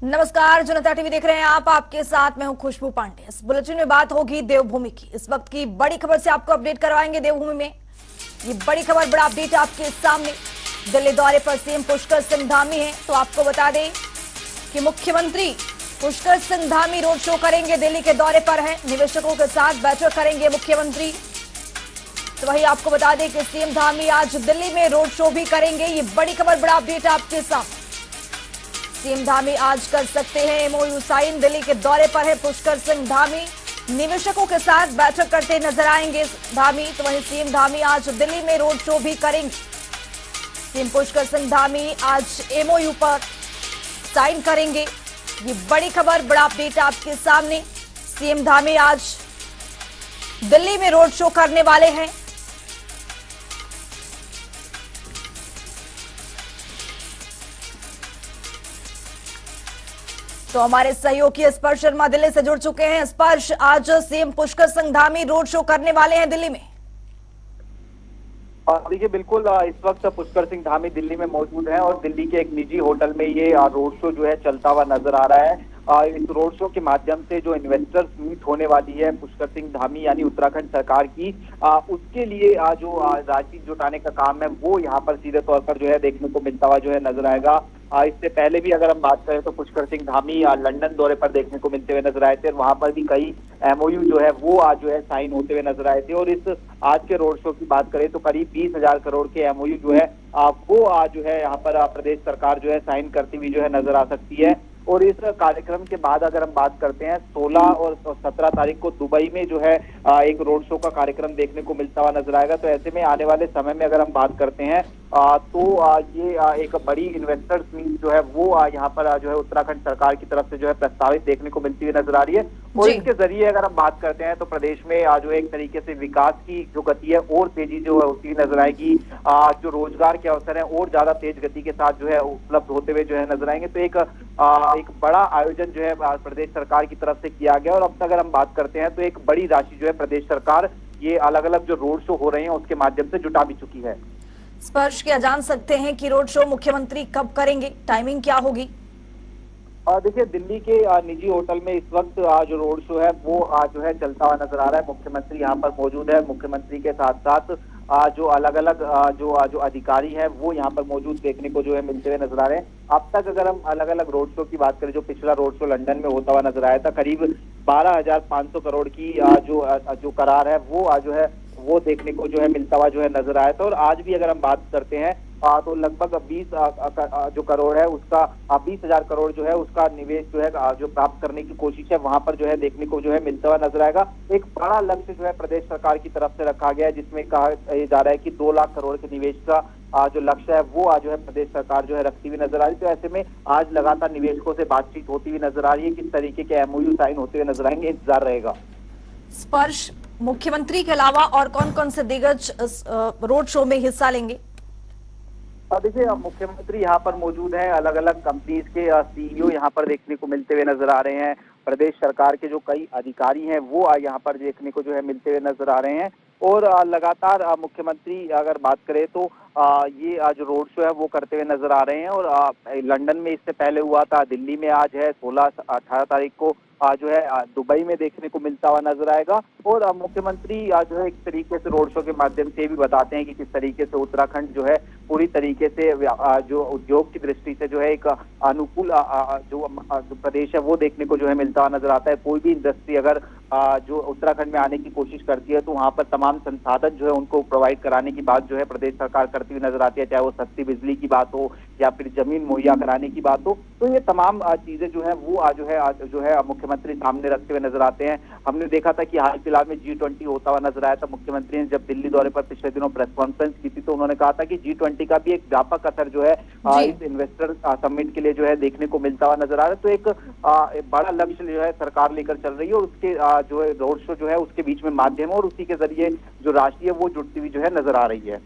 नमस्कार, जनता टीवी देख रहे हैं आप। आपके साथ मैं हूं खुशबू पांडे। इस बुलेटिन में बात होगी देवभूमि की। इस वक्त की बड़ी खबर से आपको अपडेट करवाएंगे देवभूमि में। ये बड़ी खबर, बड़ा अपडेट आपके सामने। दिल्ली दौरे पर सीएम पुष्कर सिंह धामी है, तो आपको बता दें कि मुख्यमंत्री पुष्कर सिंह धामी रोड शो करेंगे। दिल्ली के दौरे पर है, निवेशकों के साथ बैठक करेंगे मुख्यमंत्री। तो वही आपको बता दें कि सीएम धामी आज दिल्ली में रोड शो भी करेंगे। ये बड़ी खबर, बड़ा अपडेट आपके सामने। सीएम धामी आज कर सकते हैं एमओयू साइन। दिल्ली के दौरे पर है पुष्कर सिंह धामी, निवेशकों के साथ बैठक करते नजर आएंगे धामी। तो वहीं सीएम धामी आज दिल्ली में रोड शो भी करेंगे। सीएम पुष्कर सिंह धामी आज एमओयू पर साइन करेंगे। ये बड़ी खबर, बड़ा अपडेट आपके सामने। सीएम धामी आज दिल्ली में रोड शो करने वाले हैं। तो हमारे सहयोगी स्पर्श शर्मा दिल्ली से जुड़ चुके हैं। स्पर्श, आज CM Pushkar Singh Dhami road show करने वाले हैं दिल्ली में। देखिए बिल्कुल, इस वक्त पुष्कर सिंह धामी दिल्ली में मौजूद हैं और दिल्ली के एक निजी होटल में ये रोड शो जो है चलता हुआ नजर आ रहा है। इस रोड शो के माध्यम से जो इन्वेस्टर्स मीट होने वाली है पुष्कर सिंह धामी यानी उत्तराखंड सरकार की, उसके लिए जो राशि जुटाने का काम है वो यहाँ पर सीधे तौर पर जो है देखने को मिलता हुआ जो है नजर आएगा। इससे पहले भी अगर हम बात करें तो पुष्कर सिंह धामी लंदन दौरे पर देखने को मिलते हुए नजर आए थे और वहां पर भी कई एमओयू जो है वो आज जो है साइन होते हुए नजर आए थे। और इस आज के रोड शो की बात करें तो करीब 20,000 करोड़ के एमओयू जो है वो आज जो है यहाँ पर प्रदेश सरकार जो है साइन करती हुई जो है नजर आ सकती है। और इस कार्यक्रम के बाद अगर हम बात करते हैं 16 और 17 तारीख को दुबई में जो है एक रोड शो का कार्यक्रम देखने को मिलता हुआ नजर आएगा। तो ऐसे में आने वाले समय में अगर हम बात करते हैं तो ये एक बड़ी इन्वेस्टर्स मीट जो है वो यहाँ पर जो है उत्तराखंड सरकार की तरफ से जो है प्रस्तावित देखने को मिलती हुई नजर आ रही है। और इसके जरिए अगर हम बात करते हैं तो प्रदेश में जो एक तरीके से विकास की जो गति है और तेजी जो है उसकी नजर आएगी। जो रोजगार के अवसर है और ज्यादा तेज गति के साथ जो है उपलब्ध होते हुए जो है नजर आएंगे। तो एक बड़ा आयोजन जो है प्रदेश सरकार की तरफ से किया गया। और अब तक अगर हम बात करते हैं तो एक बड़ी राशि जो है प्रदेश सरकार ये अलग अलग जो रोड शो हो रहे हैं उसके माध्यम से जुटा भी चुकी है। स्पर्श, क्या जान सकते हैं कि रोड शो मुख्यमंत्री कब करेंगे, टाइमिंग क्या होगी? देखिए दिल्ली के निजी होटल में इस वक्त जो रोड शो है वो जो है चलता हुआ नजर आ रहा है। मुख्यमंत्री यहाँ पर मौजूद है। मुख्यमंत्री के साथ साथ जो अलग अलग जो अधिकारी हैं वो यहाँ पर मौजूद देखने को जो है मिलते हुए नजर आ रहे हैं। अब तक अगर हम अलग अलग रोड शो की बात करें, जो पिछला रोड शो लंदन में होता हुआ नजर आया था, करीब 12,500 करोड़ की जो करार है वो जो है वो देखने को जो है मिलता हुआ जो है नजर आया था। और आज भी अगर हम बात करते हैं तो लगभग 20 जो करोड़ है उसका 20,000 करोड़ जो है उसका निवेश जो है जो प्राप्त करने की कोशिश है वहां पर जो है देखने को जो है मिलता हुआ नजर आएगा। एक बड़ा लक्ष्य जो है प्रदेश सरकार की तरफ से रखा गया है जिसमें कहा जा रहा है कि 2 लाख करोड़ के निवेश का जो लक्ष्य है वो जो है प्रदेश सरकार जो है रखती हुई नजर आ रही है। तो ऐसे में आज लगातार निवेशकों से बातचीत होती हुई नजर आ रही है। किस तरीके के एमओयू साइन होते हुए नजर आएंगे, इंतजार रहेगा। स्पर्श, मुख्यमंत्री के अलावा और कौन कौन से दिग्गज रोड शो में हिस्सा लेंगे? देखिए मुख्यमंत्री यहाँ पर मौजूद हैं। अलग अलग कंपनीज के सीईओ यहाँ पर देखने को मिलते हुए नजर आ रहे हैं। प्रदेश सरकार के जो कई अधिकारी हैं वो यहाँ पर देखने को जो है मिलते हुए नजर आ रहे हैं। और लगातार मुख्यमंत्री अगर बात करें तो ये जो रोड शो है वो करते हुए नजर आ रहे हैं। और लंदन में इससे पहले हुआ था, दिल्ली में आज है, 16-18 तारीख को जो है दुबई में देखने को मिलता हुआ नजर आएगा। और मुख्यमंत्री जो है एक तरीके से रोड शो के माध्यम से भी बताते हैं कि किस तरीके से उत्तराखंड जो है पूरी तरीके से जो उद्योग की दृष्टि से जो है एक अनुकूल जो प्रदेश है वो देखने को जो है मिलता हुआ नजर आता है। कोई भी इंडस्ट्री अगर जो उत्तराखंड में आने की कोशिश करती है तो वहां पर तमाम संसाधन जो है उनको प्रोवाइड कराने की बात जो है प्रदेश सरकार करती हुई नजर आती है, चाहे वो सस्ती बिजली की बात हो या फिर जमीन मुहैया कराने की बात हो। तो ये तमाम चीजें जो है वो जो है मुख्यमंत्री सामने रखते हुए नजर आते हैं। हमने देखा था कि हाल फिलहाल में G20 होता हुआ नजर आया था। मुख्यमंत्री ने जब दिल्ली दौरे पर पिछले दिनों प्रेस कॉन्फ्रेंस की थी तो उन्होंने कहा था कि G20 का भी एक व्यापक असर जो है इस इन्वेस्टर समिट के लिए जो है देखने को मिलता हुआ नजर आ रहा है। तो एक बड़ा लक्ष्य जो है सरकार लेकर चल रही है और उसके जो है रोड शो जो है उसके बीच में माध्यम और उसी के जरिए जो राशि है वो जुड़ती हुई जो है नजर आ रही है।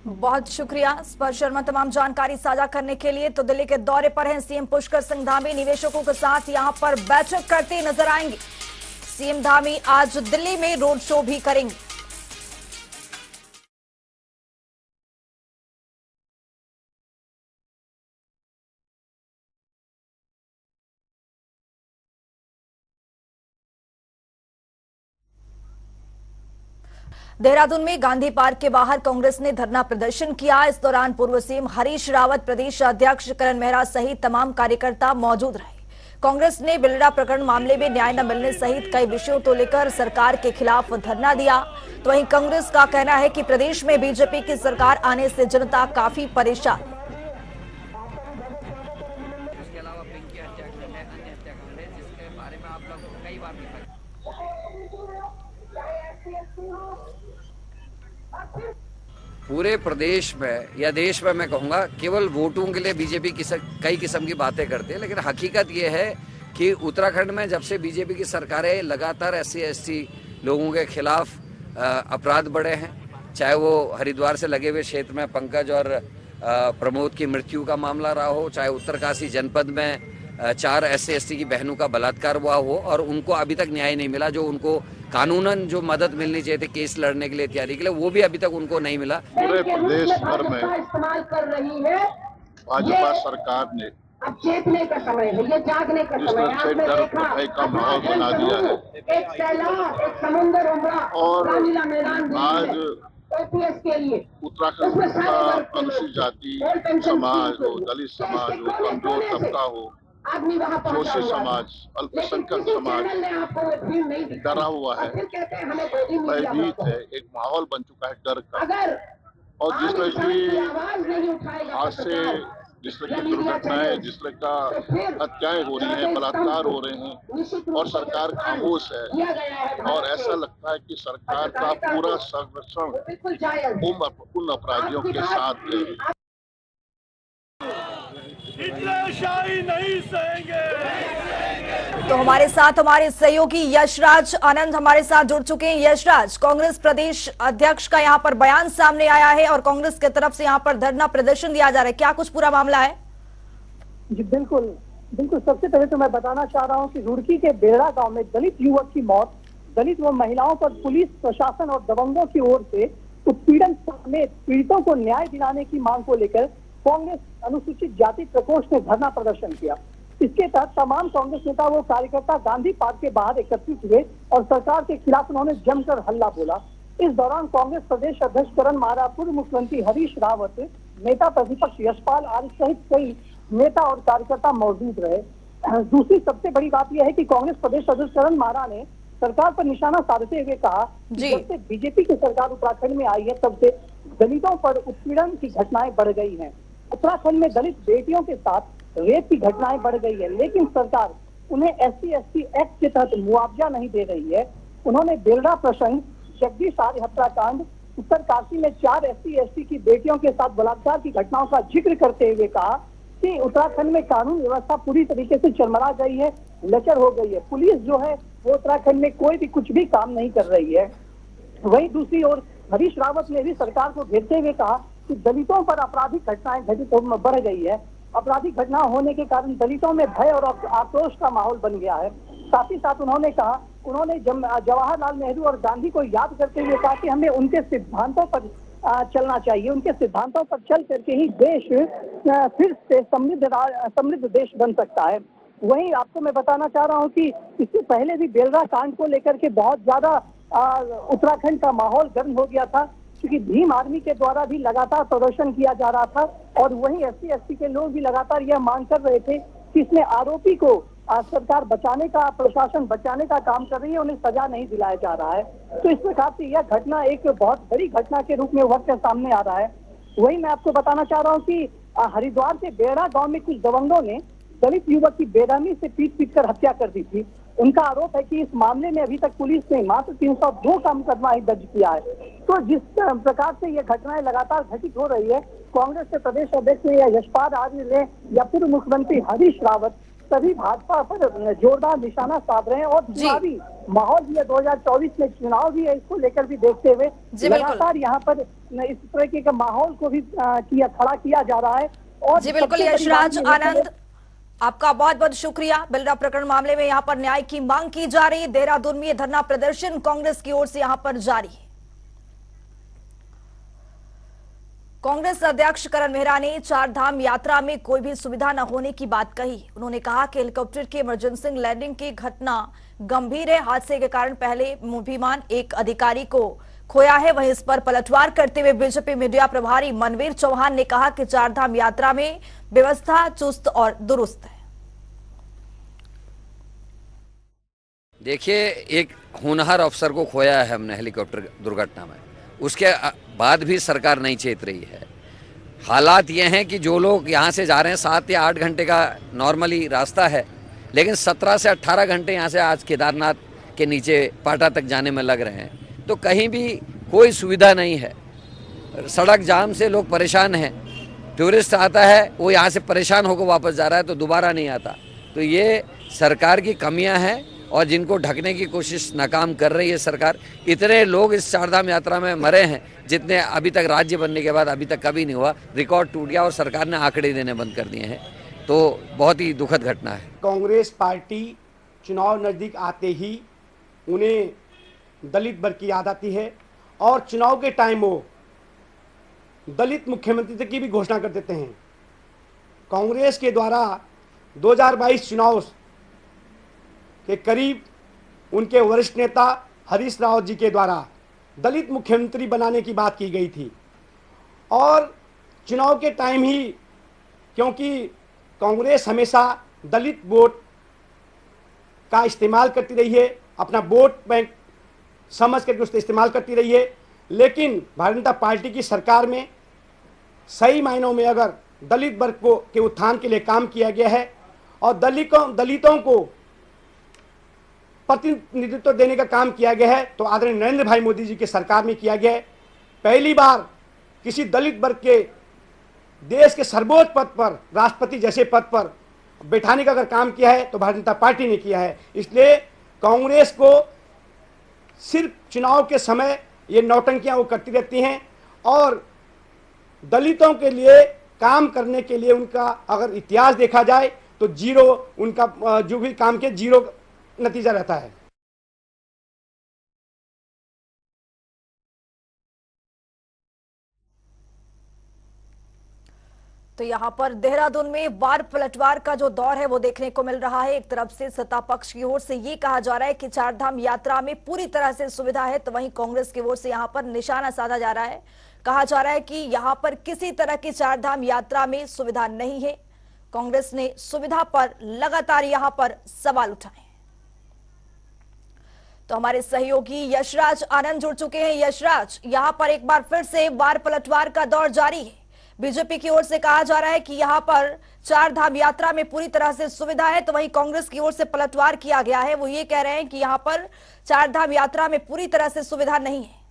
बहुत शुक्रिया स्पर्श शर्मा तमाम जानकारी साझा करने के लिए। तो दिल्ली के दौरे पर हैं सीएम पुष्कर सिंह धामी, निवेशकों के साथ यहां पर बैठक करते नजर आएंगे। सीएम धामी आज दिल्ली में रोड शो भी करेंगे। देहरादून में गांधी पार्क के बाहर कांग्रेस ने धरना प्रदर्शन किया। इस दौरान पूर्व सीएम हरीश रावत, प्रदेश अध्यक्ष करण मेहरा सहित तमाम कार्यकर्ता मौजूद रहे। कांग्रेस ने बिल्डा प्रकरण मामले में न्याय न मिलने सहित कई विषयों को लेकर सरकार के खिलाफ धरना दिया। तो वहीं कांग्रेस का कहना है कि प्रदेश में बीजेपी की सरकार आने से जनता काफी परेशान है। उसके अलावा पिंकी हत्याकांड है, अन्य हत्याकांड है, जिसके बारे में आप लोग कई बार लिखा। पूरे प्रदेश में या देश में मैं कहूँगा केवल वोटों के लिए बीजेपी कई किस्म की बातें करती है, लेकिन हकीकत ये है कि उत्तराखंड में जब से बीजेपी की सरकारें लगातार SC/ST लोगों के खिलाफ अपराध बढ़े हैं, चाहे वो हरिद्वार से लगे हुए क्षेत्र में पंकज और प्रमोद की मृत्यु का मामला रहा हो, चाहे उत्तरकाशी जनपद में 4 SC/ST की बहनों का बलात्कार हुआ हो और उनको अभी तक न्याय नहीं मिला। जो उनको कानूनन जो मदद मिलनी चाहिए थी केस लड़ने के लिए, तैयारी के लिए, वो भी अभी तक उनको नहीं मिला। पूरे प्रदेश भर में इस्तेमाल कर रही है भाजपा सरकार ने। अब चेतने का समय है, ये जागने का समय है। आपने देखा का माहौल बना दिया है, एक सैलाब, एक समुद्र उमड़ा और आज OPS के लिए उत्तराखंड का अनुसूचित जाति समाज हो, दलित समाज हो, कमजोर तबका हो, शोषित समाज, अल्पसंख्यक समाज डरा हुआ है, भयभीत है, एक माहौल बन चुका है डर का। और जिस तरह की हादसे, जिस तरह की दुर्घटनाएं, जिस तरह का हत्याएं हो रही हैं, बलात्कार हो रहे हैं और सरकार खामोश है, और ऐसा लगता है कि सरकार का पूरा संरक्षण उन अपराधियों के साथ है। शाही नहीं सहेंगे। तो हमारे साथ हमारे सहयोगी यशराज आनंद हमारे साथ जुड़ चुके हैं। यशराज, कांग्रेस प्रदेश अध्यक्ष का यहाँ पर बयान सामने आया है और कांग्रेस की तरफ से यहाँ पर धरना प्रदर्शन दिया जा रहा है, क्या कुछ पूरा मामला है? जी बिल्कुल। सबसे पहले तो मैं बताना चाह रहा हूँ कि रुड़की के बेड़ा गांव में दलित युवक की मौत, दलित व महिलाओं पर पुलिस प्रशासन और दबंगों की ओर से उत्पीड़न समेत पीड़ितों को न्याय दिलाने की मांग को लेकर कांग्रेस अनुसूचित जाति प्रकोष्ठ ने धरना प्रदर्शन किया। इसके तहत तमाम कांग्रेस नेता व कार्यकर्ता गांधी पार्क के बाहर एकत्रित हुए और सरकार के खिलाफ उन्होंने जमकर हल्ला बोला। इस दौरान कांग्रेस प्रदेश अध्यक्ष करण मेहरा, पूर्व मुख्यमंत्री हरीश रावत, नेता प्रतिपक्ष यशपाल आदि सहित कई नेता और कार्यकर्ता मौजूद रहे। दूसरी सबसे बड़ी बात यह है कि कांग्रेस प्रदेश अध्यक्ष करण मेहरा ने सरकार पर निशाना साधते हुए कहा कि जब से बीजेपी की सरकार उत्तराखंड में आई है तब से दलितों पर उत्पीड़न की घटनाएं बढ़ गई हैं। उत्तराखंड में दलित बेटियों के साथ रेप की घटनाएं बढ़ गई है, लेकिन सरकार उन्हें SC/ST एक्ट के तहत मुआवजा नहीं दे रही है। उन्होंने बेलडा प्रसंग, जगदीश आर्य हत्याकांड, उत्तरकाशी में 4 SC/ST की बेटियों के साथ बलात्कार की घटनाओं का जिक्र करते हुए कहा कि उत्तराखंड में कानून व्यवस्था पूरी तरीके से चरमरा गई है, लचर हो गई है। पुलिस जो है वो उत्तराखंड में कोई भी कुछ भी काम नहीं कर रही है। वहीं दूसरी ओर हरीश रावत ने भी सरकार को घेरते हुए कहा कि दलितों पर आपराधिक घटनाएं घटित बढ़ गई है। आपराधिक घटना होने के कारण दलितों में भय और आक्रोश का माहौल बन गया है। साथ ही साथ उन्होंने जवाहरलाल नेहरू और गांधी को याद करते हुए कहा कि हमें उनके सिद्धांतों पर चलना चाहिए। उनके सिद्धांतों पर चल करके ही देश फिर से समृद्ध देश बन सकता है। वहीं आपको मैं बताना चाह रहा हूँ कि इससे पहले भी बेलरा कांड को लेकर के बहुत ज्यादा उत्तराखंड का माहौल गर्म हो गया था, क्योंकि भीम आर्मी के द्वारा भी लगातार प्रदर्शन किया जा रहा था और वहीं SC/ST के लोग भी लगातार यह मांग कर रहे थे कि इसमें आरोपी को सरकार बचाने का, प्रशासन बचाने का काम कर रही है, उन्हें सजा नहीं दिलाया जा रहा है। तो इस प्रकार से यह घटना एक बहुत बड़ी घटना के रूप में उभर कर सामने आ रहा है। वही मैं आपको बताना चाह रहा हूँ कि हरिद्वार के बेड़ा गाँव में कुछ दबंगों ने दलित युवक की बेरहमी से पीट कर हत्या कर दी थी। उनका आरोप है कि इस मामले में अभी तक पुलिस ने मात्र 302 का मुकदमा ही दर्ज किया है। तो जिस प्रकार से ये घटनाएं लगातार घटित हो रही है, कांग्रेस के प्रदेश अध्यक्ष ने या यशपाल आर्य ने या पूर्व मुख्यमंत्री हरीश रावत सभी भाजपा पर जोरदार निशाना साध रहे हैं और चुनावी माहौल भी है, 2024 में चुनाव भी है, इसको लेकर भी देखते हुए लगातार यहाँ पर इस तरह के माहौल को भी खड़ा किया जा रहा है। और जी बिल्कुल यशराज आनंद, आपका बहुत बहुत शुक्रिया। बेलडा प्रकरण मामले में यहाँ पर न्याय की मांग की जा रही है। देहरादून में धरना प्रदर्शन कांग्रेस की ओर से यहाँ पर जारी है। कांग्रेस अध्यक्ष करण मेहरा ने 4 धाम यात्रा में कोई भी सुविधा न होने की बात कही। उन्होंने कहा कि हेलीकॉप्टर की इमरजेंसी लैंडिंग की घटना गंभीर है। हादसे के कारण पहले विमान एक अधिकारी को खोया है। वहीं इस पर पलटवार करते हुए बीजेपी मीडिया प्रभारी मनवीर चौहान ने कहा कि चारधाम यात्रा में व्यवस्था चुस्त और दुरुस्त है। देखिए, एक होनहार अफसर को खोया है हमने हेलीकॉप्टर दुर्घटना में, उसके बाद भी सरकार नहीं चेत रही है। हालात ये हैं कि जो लोग यहाँ से जा रहे हैं 7 या 8 घंटे का नॉर्मली रास्ता है, लेकिन 17 से 18 घंटे यहाँ से आज केदारनाथ के नीचे पाटा तक जाने में लग रहे हैं। तो कहीं भी कोई सुविधा नहीं है, सड़क जाम से लोग परेशान हैं। टूरिस्ट आता है, वो यहाँ से परेशान होकर वापस जा रहा है तो दोबारा नहीं आता। तो ये सरकार की कमियां हैं और जिनको ढकने की कोशिश नाकाम कर रही है सरकार। इतने लोग इस चारधाम यात्रा में मरे हैं जितने अभी तक राज्य बनने के बाद अभी तक कभी नहीं हुआ। रिकॉर्ड टूट गया और सरकार ने आंकड़े देने बंद कर दिए हैं। तो बहुत ही दुखद घटना है। कांग्रेस पार्टी चुनाव नज़दीक आते ही उन्हें दलित वर्ग की याद आती है और चुनाव के टाइम वो दलित मुख्यमंत्री की भी घोषणा कर देते हैं। कांग्रेस के द्वारा 2022 चुनाव के करीब उनके वरिष्ठ नेता हरीश रावत जी के द्वारा दलित मुख्यमंत्री बनाने की बात की गई थी और चुनाव के टाइम ही, क्योंकि कांग्रेस हमेशा दलित वोट का इस्तेमाल करती रही है, अपना वोट बैंक समझ करके उसका इस्तेमाल करती रही है, लेकिन भारतीय जनता पार्टी की सरकार में सही मायनों में अगर दलित वर्ग को के उत्थान के लिए काम किया गया है और दलितों को प्रतिनिधित्व देने का काम किया गया है तो आदरणीय नरेंद्र भाई मोदी जी की सरकार में किया गया है। पहली बार किसी दलित वर्ग के देश के सर्वोच्च पद पर, राष्ट्रपति जैसे पद पर बैठाने का अगर काम किया है तो भारतीय जनता पार्टी ने किया है। इसलिए कांग्रेस को सिर्फ चुनाव के समय ये नौटंकियां वो करती रहती हैं और दलितों के लिए काम करने के लिए उनका अगर इतिहास देखा जाए तो जीरो, उनका जो भी काम के जीरो नतीजा रहता है। तो यहां पर देहरादून में वार पलटवार का जो दौर है वो देखने को मिल रहा है। एक तरफ से सत्ता पक्ष की ओर से ये कहा जा रहा है कि चारधाम यात्रा में पूरी तरह से सुविधा है, तो वहीं कांग्रेस की ओर से यहां पर निशाना साधा जा रहा है। कहा जा रहा है कि यहां पर किसी तरह की चारधाम यात्रा में सुविधा नहीं है। कांग्रेस ने सुविधा पर लगातार यहां पर सवाल उठाए। तो हमारे सहयोगी यशराज आनंद जुड़ चुके हैं। यशराज, यहां पर एक बार फिर से वार पलटवार का दौर जारी है। बीजेपी की ओर से कहा जा रहा है कि यहां पर चारधाम यात्रा में पूरी तरह से सुविधा है, तो वहीं कांग्रेस की ओर से पलटवार किया गया है। वो ये कह रहे हैं कि यहां पर चारधाम यात्रा में पूरी तरह से सुविधा नहीं है।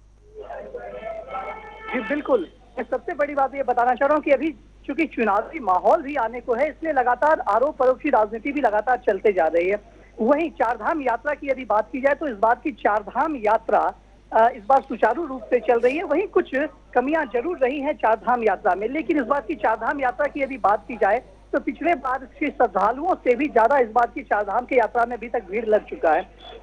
जी बिल्कुल, मैं सबसे बड़ी बात ये बताना चाह रहा हूँ कि अभी चूंकि चुनावी माहौल भी आने को है, इसलिए लगातार आरोप प्रत्यारोप की राजनीति भी लगातार चलते जा रही है। वहीं चारधाम यात्रा की यदि बात की जाए तो इस बात की चारधाम यात्रा इस बार सुचारू रूप से चल रही है। वहीं कुछ कमियां जरूर रही हैं चारधाम यात्रा में, लेकिन इस बार की चारधाम यात्रा की यदि बात की जाए तो पिछले बार के श्रद्धालुओं से भी ज्यादा इस बार की चारधाम की यात्रा में अभी तक भीड़ लग चुका है।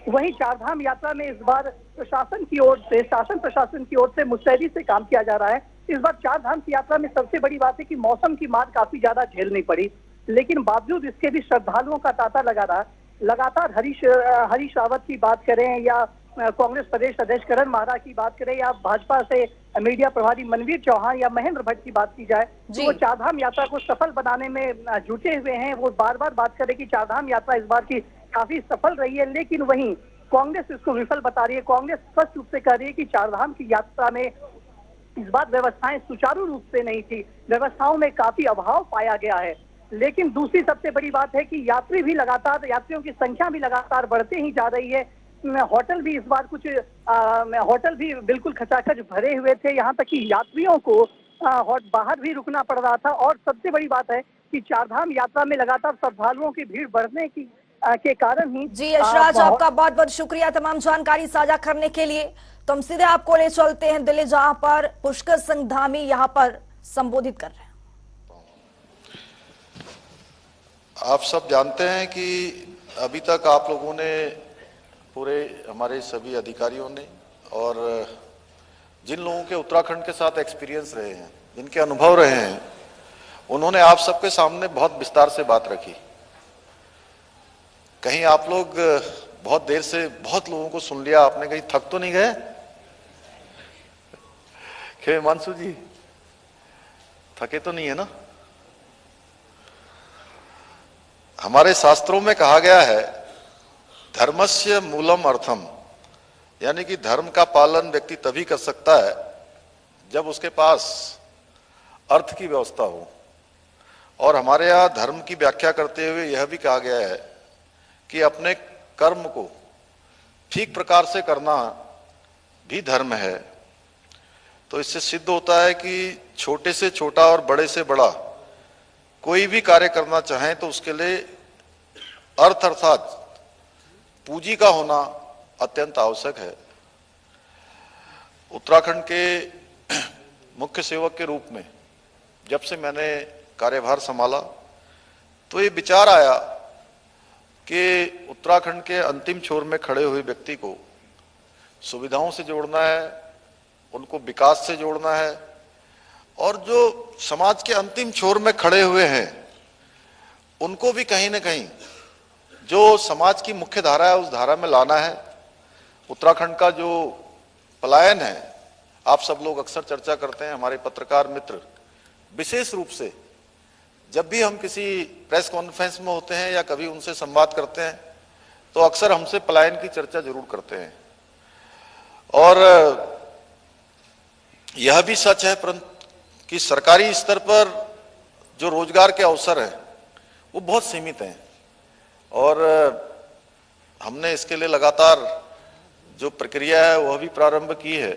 वहीं चारधाम यात्रा में इस बार प्रशासन की ओर से, शासन प्रशासन की ओर से मुस्तैदी से काम किया जा रहा है। इस बार चारधाम की यात्रा में सबसे बड़ी बात है कि मौसम की मार काफी ज्यादा झेलनी पड़ी, लेकिन बावजूद इसके भी श्रद्धालुओं का तांता लगा रहा। लगातार हरीश रावत की बात करें या कांग्रेस प्रदेश अध्यक्ष करण मारा की बात करें या भाजपा से मीडिया प्रभारी मनवीर चौहान या महेंद्र भट्ट की बात की जाए, तो वो चारधाम यात्रा को सफल बनाने में जुटे हुए हैं। वो बार बार बात करें कि चारधाम यात्रा इस बार की काफी सफल रही है, लेकिन वहीं कांग्रेस इसको विफल बता रही है। कांग्रेस स्पष्ट रूप से कह रही है कि चारधाम की यात्रा में इस बार व्यवस्थाएं सुचारू रूप से नहीं थी, व्यवस्थाओं में काफी अभाव पाया गया है। लेकिन दूसरी सबसे बड़ी बात है कि यात्रियों की संख्या भी लगातार बढ़ते ही जा रही है। होटल भी इस बार होटल भी बिल्कुल खचाखच भरे हुए थे, यहाँ तक कि यात्रियों को बाहर भी रुकना पड़ रहा था। और सबसे बड़ी बात है कि चारधाम यात्रा में लगातार श्रद्धालुओं की भीड़ बढ़ने के कारण ही। जी यशराज, आपका बहुत बहुत शुक्रिया तमाम जानकारी साझा करने के लिए। तो हम सीधे आपको ले चलते हैं दिल्ली, जहां पर पुष्कर सिंह धामी यहां पर संबोधित कर रहे हैं। आप सब जानते हैं कि अभी तक आप लोगों ने, पूरे हमारे सभी अधिकारियों ने और जिन लोगों के उत्तराखंड के साथ एक्सपीरियंस रहे हैं, जिनके अनुभव रहे हैं, उन्होंने आप सबके सामने बहुत विस्तार से बात रखी। कहीं आप लोग बहुत देर से बहुत लोगों को सुन लिया आपने, कहीं थक तो नहीं गए? बैठे हुए हिमांशु जी, थके तो नहीं है ना? हमारे शास्त्रों में कहा गया है धर्मस्य मूलम अर्थम, यानी कि धर्म का पालन व्यक्ति तभी कर सकता है जब उसके पास अर्थ की व्यवस्था हो। और हमारे यहाँ धर्म की व्याख्या करते हुए यह भी कहा गया है कि अपने कर्म को ठीक प्रकार से करना भी धर्म है। तो इससे सिद्ध होता है कि छोटे से छोटा और बड़े से बड़ा कोई भी कार्य करना चाहें तो उसके लिए अर्थ अर्थात पूंजी का होना अत्यंत आवश्यक है। उत्तराखंड के मुख्य सेवक के रूप में जब से मैंने कार्यभार संभाला तो ये विचार आया कि उत्तराखंड के अंतिम छोर में खड़े हुए व्यक्ति को सुविधाओं से जोड़ना है, उनको विकास से जोड़ना है, और जो समाज के अंतिम छोर में खड़े हुए हैं उनको भी कहीं ना कहीं जो समाज की मुख्य धारा है उस धारा में लाना है। उत्तराखंड का जो पलायन है, आप सब लोग अक्सर चर्चा करते हैं, हमारे पत्रकार मित्र विशेष रूप से जब भी हम किसी प्रेस कॉन्फ्रेंस में होते हैं या कभी उनसे संवाद करते हैं तो अक्सर हमसे पलायन की चर्चा जरूर करते हैं। और यह भी सच है परंतु कि सरकारी स्तर पर जो रोजगार के अवसर हैं वो बहुत सीमित हैं, और हमने इसके लिए लगातार जो प्रक्रिया है वह भी प्रारंभ की है।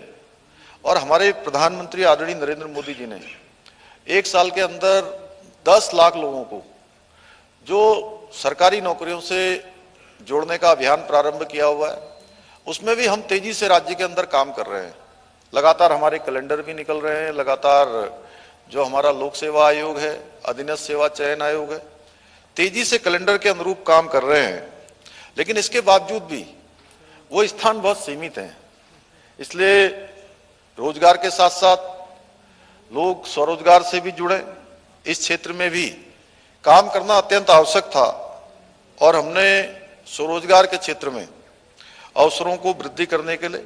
और हमारे प्रधानमंत्री आदरणीय नरेंद्र मोदी जी ने एक साल के अंदर 10 लाख लोगों को जो सरकारी नौकरियों से जोड़ने का अभियान प्रारंभ किया हुआ है, उसमें भी हम तेजी से राज्य के अंदर काम कर रहे हैं। लगातार हमारे कैलेंडर भी निकल रहे हैं, लगातार जो हमारा लोक सेवा आयोग है, अधीनस्थ सेवा चयन आयोग है, तेजी से कैलेंडर के अनुरूप काम कर रहे हैं। लेकिन इसके बावजूद भी वो स्थान बहुत सीमित हैं। इसलिए रोजगार के साथ साथ लोग स्वरोजगार से भी जुड़े, इस क्षेत्र में भी काम करना अत्यंत आवश्यक था। और हमने स्वरोजगार के क्षेत्र में अवसरों को वृद्धि करने के लिए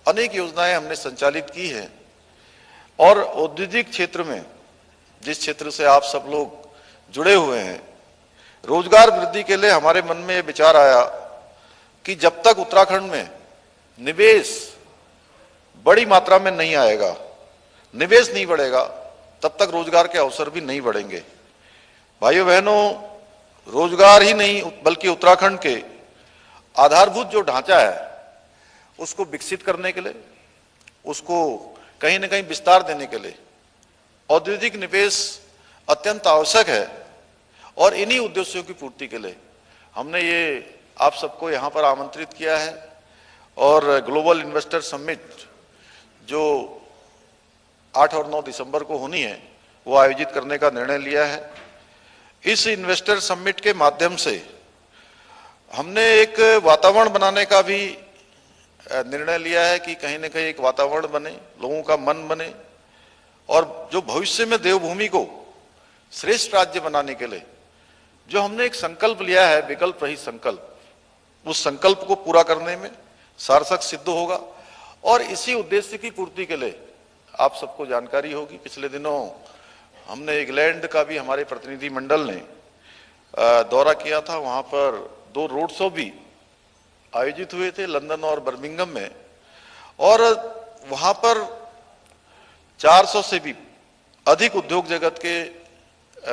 अनेक योजनाएं हमने संचालित की हैं। और औद्योगिक क्षेत्र में, जिस क्षेत्र से आप सब लोग जुड़े हुए हैं, रोजगार वृद्धि के लिए हमारे मन में यह विचार आया कि जब तक उत्तराखंड में निवेश बड़ी मात्रा में नहीं आएगा, निवेश नहीं बढ़ेगा, तब तक रोजगार के अवसर भी नहीं बढ़ेंगे। भाइयों बहनों, रोजगार ही नहीं बल्कि उत्तराखंड के आधारभूत जो ढांचा है उसको विकसित करने के लिए, उसको कहीं ना कहीं विस्तार देने के लिए औद्योगिक निवेश अत्यंत आवश्यक है। और इन्हीं उद्देश्यों की पूर्ति के लिए हमने ये आप सबको यहाँ पर आमंत्रित किया है और ग्लोबल इन्वेस्टर समिट जो 8 और 9 दिसंबर को होनी है वो आयोजित करने का निर्णय लिया है। इस इन्वेस्टर समिट के माध्यम से हमने एक वातावरण बनाने का भी निर्णय लिया है कि कहीं ना कहीं एक वातावरण बने, लोगों का मन बने, और जो भविष्य में देवभूमि को श्रेष्ठ राज्य बनाने के लिए जो हमने एक संकल्प लिया है, विकल्प रहित संकल्प, उस संकल्प को पूरा करने में सार्थक सिद्ध होगा। और इसी उद्देश्य की पूर्ति के लिए आप सबको जानकारी होगी, पिछले दिनों हमने इंग्लैंड का भी हमारे प्रतिनिधि मंडल ने दौरा किया था। वहां पर 2 रोड शो भी आयोजित हुए थे, लंदन और बर्मिंघम में, और वहां पर 400 से भी अधिक उद्योग जगत के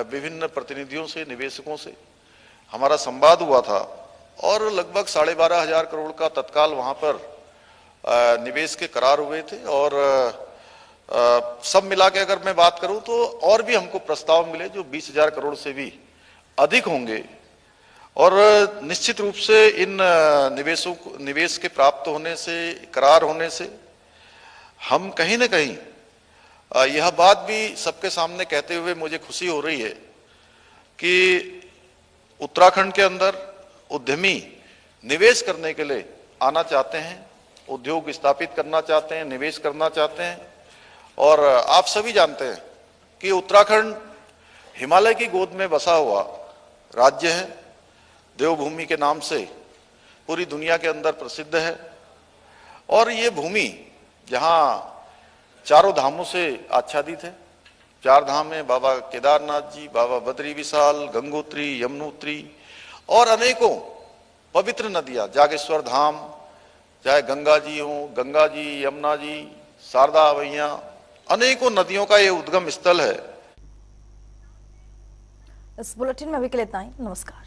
विभिन्न प्रतिनिधियों से, निवेशकों से हमारा संवाद हुआ था। और लगभग 12,500 करोड़ का तत्काल वहां पर निवेश के करार हुए थे। और सब मिला के अगर मैं बात करूं तो और भी हमको प्रस्ताव मिले जो 20,000 करोड़ से भी अधिक होंगे। और निश्चित रूप से इन निवेश के प्राप्त होने से, करार होने से हम कहीं ना कहीं यह बात भी सबके सामने कहते हुए मुझे खुशी हो रही है कि उत्तराखंड के अंदर उद्यमी निवेश करने के लिए आना चाहते हैं, उद्योग स्थापित करना चाहते हैं, निवेश करना चाहते हैं। और आप सभी जानते हैं कि उत्तराखंड हिमालय की गोद में बसा हुआ राज्य है, देवभूमि के नाम से पूरी दुनिया के अंदर प्रसिद्ध है। और ये भूमि जहां चारों धामों से आच्छादित है। चार धाम में बाबा केदारनाथ जी, बाबा बद्री विशाल, गंगोत्री, यमुनोत्री और अनेकों पवित्र नदियां, जागेश्वर धाम, चाहे गंगा जी हो, गंगा जी, यमुना जी, शारदा मैया, अनेकों नदियों का ये उद्गम स्थल है। इस बुलेटिन में अभी के लिए इतना ही। नमस्कार।